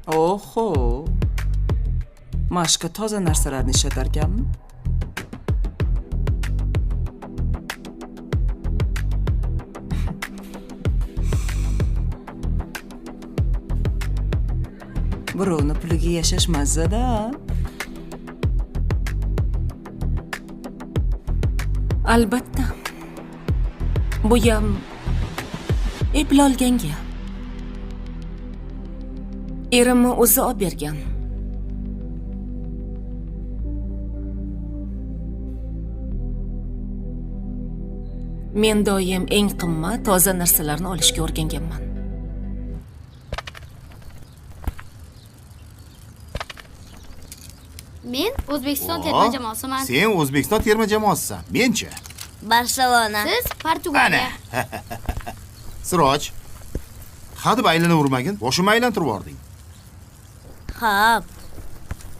Oho. Mashqa toza narsalarni ishlatarkanmi? Birovni puliga yashash mazza-da. Albatta. Bu ham eplolganga. Erimni o'zi olib bergan. Men doim eng qimmat, toza narsalarni olishga o'rganganman. Men O'zbekiston terma jamoasiman. Sen O'zbekiston terma jamoasisan. Men-chi? Barselona. Siz Portugaliya. Siroj. Hadeb aylanavermagin. Boshimni aylantirib yubording. Xo'p.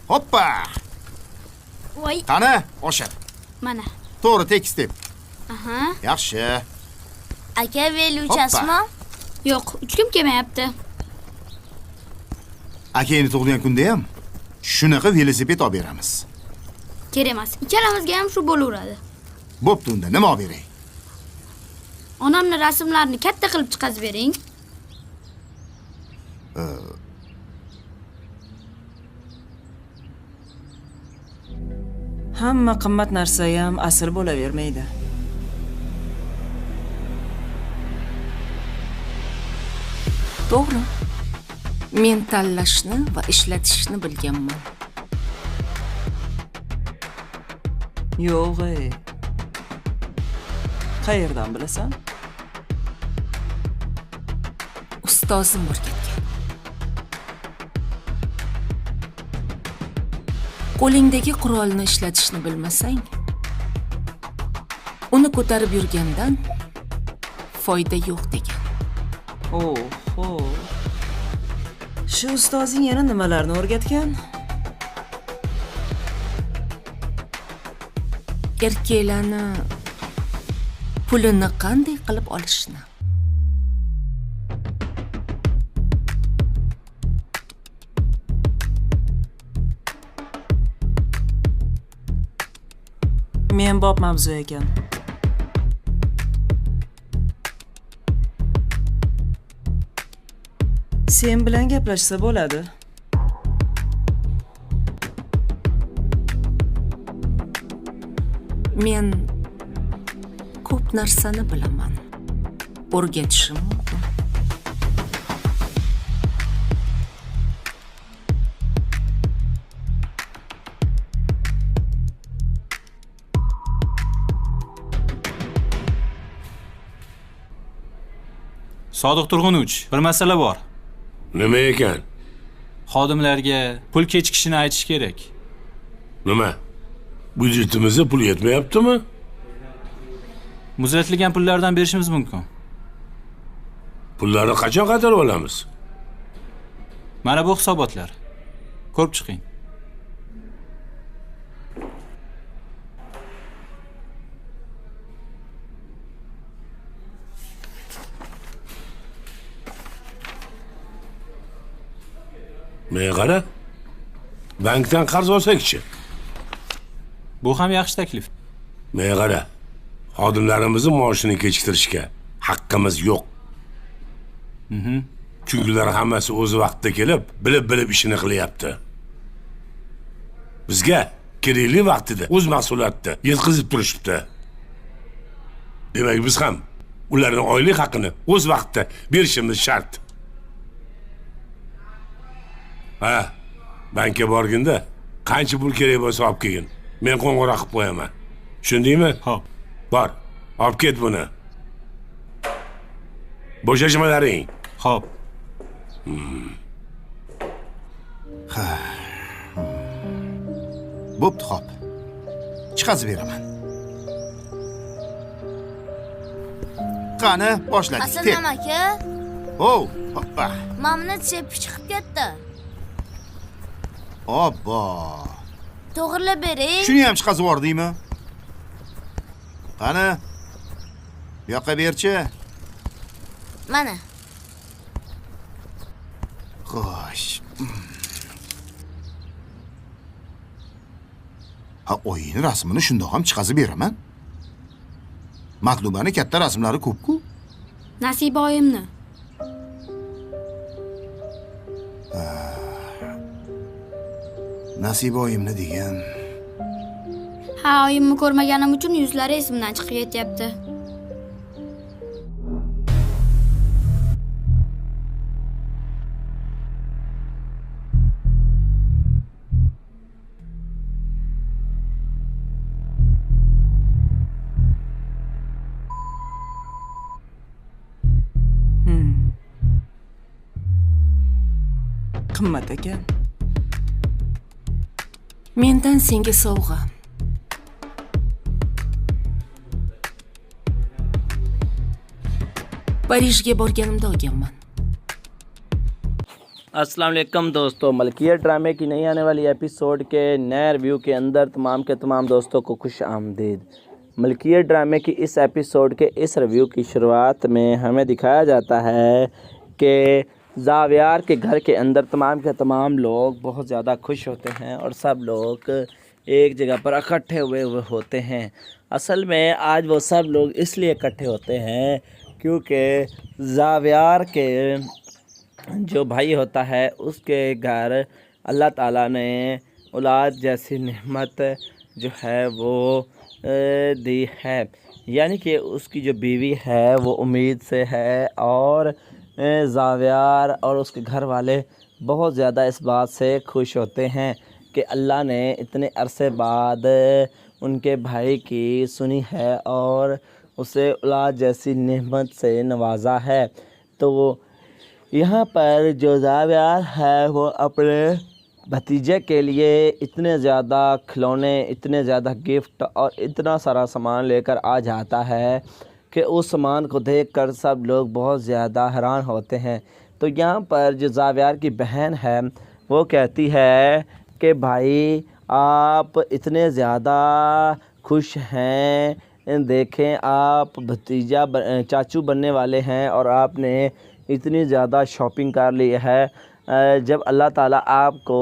Hoppa! Voy, Qani, oshir. mana. To'g'ri tekis deb. Aha. Yaxshi. Aka veluchasmi? Yo'q, 3 kun kelmayapti. Akangni tug'ilgan kunda ham shunaqa velosiped olib beramiz. Kerak emas. Ikkalamizga ham shu bo'laveradi. Bo'pti unda, nima olib beray? Onamning rasmlarini katta qilib chiqazib bering. Hamma qimmat narsa ham asl bo'lavermaydi. To'g'ri. Men tanlashni va ishlatishni bilganman. Yo'q. Qayerdan bilasan? Ustozim o'rgatgan. Qo'lingdagi qurolni ishlatishni bilmasang, uni ko'tarib yurgandan foyda yo'q degan. Oho. Shu ustozing yana nimalarni o'rgatgan? Erkaklarni pulini qanday qilib olishni. Men bob mavzu ekan. Sen bilan gaplashsa bo'ladi. Men ko'p narsani bilaman. O'rgatishim mumkin. Sodiq Turg'unovich, bir masala bor. Nima ekan? Xodimlarga pul kechikishini aytish kerak. Nima? Budjetimizga pul yetmayaptimi? Muzlatilgan pullardan berishimiz mumkin. Pullarni qachon qaytarib olamiz? Mana bu hisobotlar. Ko'rib chiqing. Men qara. Bankdan qarz olsak-chi? Bu ham yaxshi taklif. Men qara. Xodimlarimizni maoshini kechiktirishga haqqimiz yo'q. Chunki ular hammasi o'z vaqtida kelib, bilib ishini qilyapti. Bizga kerakli vaqtida o'z mahsulotini yetkazib turishibdi. Demak, biz ham ularning oylik haqqini o'z vaqtida berishimiz shart. Ha, bankka borganda qancha pul kerak bo'lsa olib kelgin. Men qo'ng'iroq qilib qo'yaman. Tushundingmi? Xo'p. Bor, olib ket buni. Bo'shashmalaring. Xo'p. Bo'pti, xo'p. Chiqazib beraman. Qani, boshladik. Aslanam aka, Hoppa. mamni chepib chiqib ketdi. Obbo. To'g'rilab bering. Shuni ham chiqazib yubordingmi? Qani? Bu yoqqa berchi. Mana. Xo'sh. Ha o'yin rasmini shundoq ham chiqazib beraman. Matlubani katta rasmlari ko'p-ku. Nasiba oyimni. Nasiba oyimni degan. Ha, oyimni ko'rmaganim uchun yuzlari esimdan chiqib ketyapti. Qimmat ekan. Mendan senga sovg'a. Parijga borganimda olganman. अस्सलाम वालेकुम दोस्तों, मलकियत ड्रामे की नई आने वाली एपिसोड के नए रिव्यू के अंदर तमाम के तमाम दोस्तों को खुश आमदीद। मलकियत ड्रामे की इस एपिसोड के इस रिव्यू की शुरुआत में हमें दिखाया जाता है कि ज़ावियार के घर के अंदर तमाम के तमाम लोग बहुत ज़्यादा खुश होते हैं और सब लोग एक जगह पर इकट्ठे हुए होते हैं। असल में आज वो सब लोग इसलिए इकट्ठे होते हैं क्योंकि ज़ावियार के जो भाई होता है उसके घर अल्लाह ताला ने औलाद जैसी नेमत जो है वो दी है, यानी कि उसकी जो बीवी है वो उम्मीद से है और ज़ावियार और उसके घर वाले बहुत ज़्यादा इस बात से खुश होते हैं कि अल्लाह ने इतने अरसे बाद उनके भाई की सुनी है और उसे औलाद जैसी नेमत से नवाजा है। तो यहाँ पर जो ज़ावियार है वो अपने भतीजे के लिए इतने ज़्यादा खिलौने, इतने ज़्यादा गिफ्ट और इतना सारा सामान लेकर आ जाता है कि उस सामान को देखकर सब लोग बहुत ज़्यादा हैरान होते हैं। तो यहाँ पर जो ज़ावियार की बहन है वो कहती है कि भाई आप इतने ज़्यादा खुश हैं, देखें आप भतीजा चाचू बनने वाले हैं और आपने इतनी ज़्यादा शॉपिंग कर ली है। जब अल्लाह ताला आपको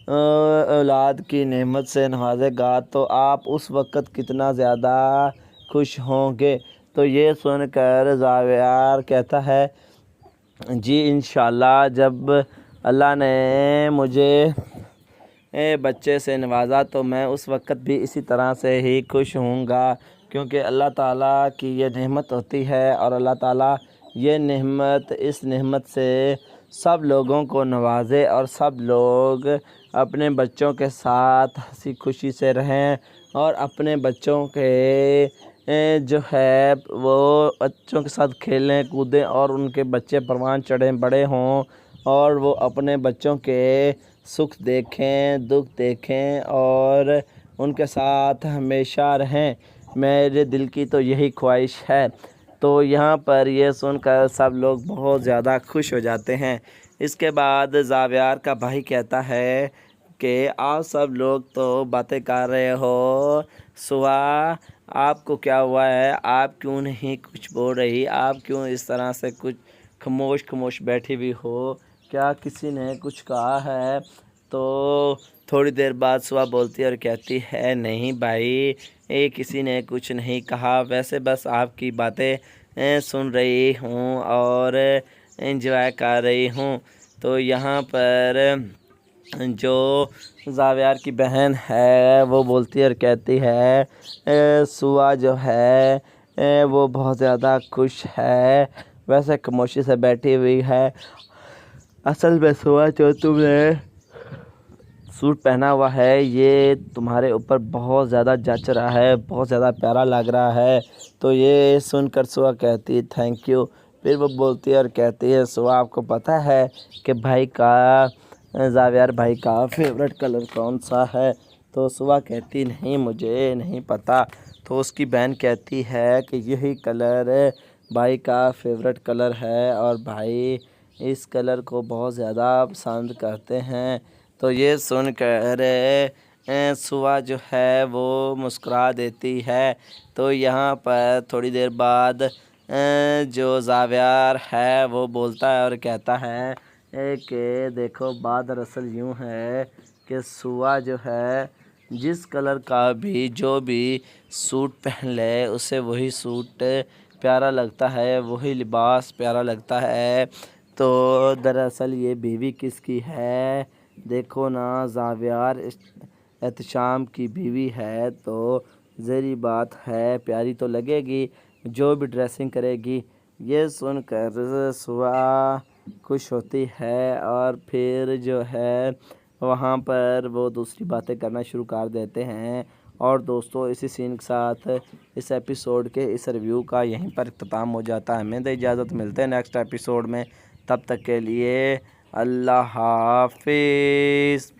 औलाद की नेमत से नवाजेगा तो आप उस वक़्त कितना ज़्यादा खुश होंगे। तो ये सुनकर ज़ावियार कहता है जी इंशाल्लाह जब अल्लाह ने मुझे बच्चे से नवाजा तो मैं उस वक़्त भी इसी तरह से ही खुश होऊंगा, क्योंकि अल्लाह ताला की ये नेमत होती है और अल्लाह ताला ये नेमत इस नेमत से सब लोगों को नवाजे और सब लोग अपने बच्चों के साथ हंसी खुशी से रहें और अपने बच्चों के जो है वो बच्चों के साथ खेलें कूदें और उनके बच्चे परवान चढ़ें बड़े हों और वो अपने बच्चों के सुख देखें दुख देखें और उनके साथ हमेशा रहें। मेरे दिल की तो यही ख्वाहिश है। तो यहाँ पर ये सुनकर सब लोग बहुत ज़्यादा खुश हो जाते हैं। इसके बाद ज़ावियार का भाई कहता है कि आप सब लोग तो बातें कर रहे हो, सुहा आपको क्या हुआ है, आप क्यों नहीं कुछ बोल रही, आप क्यों इस तरह से कुछ खामोश बैठी हुई हो, क्या किसी ने कुछ कहा है? तो थोड़ी देर बाद सुहा बोलती है और कहती है नहीं भाई किसी ने कुछ नहीं कहा, वैसे बस आपकी बातें सुन रही हूँ और एंजॉय कर रही हूँ। तो यहाँ पर जो ज़ावियार की बहन है वो बोलती है और कहती है सुहा जो है वो बहुत ज़्यादा खुश है, वैसे खामोशी से बैठी हुई है। असल में सुहा जो तुमने सूट पहना हुआ है ये तुम्हारे ऊपर बहुत ज़्यादा जच रहा है, बहुत ज़्यादा प्यारा लग रहा है। तो ये सुनकर सुहा कहती है थैंक यू। फिर वो बोलती है और कहती है सुहा आपको पता है कि भाई का ज़ावियार भाई का फेवरेट कलर कौन सा है? तो सुहा कहती नहीं मुझे नहीं पता। तो उसकी बहन कहती है कि यही कलर भाई का फेवरेट कलर है और भाई इस कलर को बहुत ज़्यादा पसंद करते हैं। तो ये सुनकर सुहा जो है वो मुस्कुरा देती है। तो यहाँ पर थोड़ी देर बाद जो ज़ावियार है वो बोलता है और कहता है कि देखो बात दरअसल यूँ है कि सुहा जो है जिस कलर का भी जो भी सूट पहन ले उसे वही सूट प्यारा लगता है, वही लिबास प्यारा लगता है। तो दरअसल ये बीवी किसकी है? देखो ना, जावियार एहतशाम की बीवी है, तो ज़री बात है प्यारी तो लगेगी जो भी ड्रेसिंग करेगी। ये सुनकर सुआ खुश होती है और फिर जो है वहाँ पर वो दूसरी बातें करना शुरू कर देते हैं। और दोस्तों, इसी सीन के साथ इस एपिसोड के इस रिव्यू का यहीं पर इख्तिताम हो जाता है। हमें तो इजाज़त, मिलते हैं नेक्स्ट एपिसोड में। तब तक के लिए अल्लाह हाफिज़।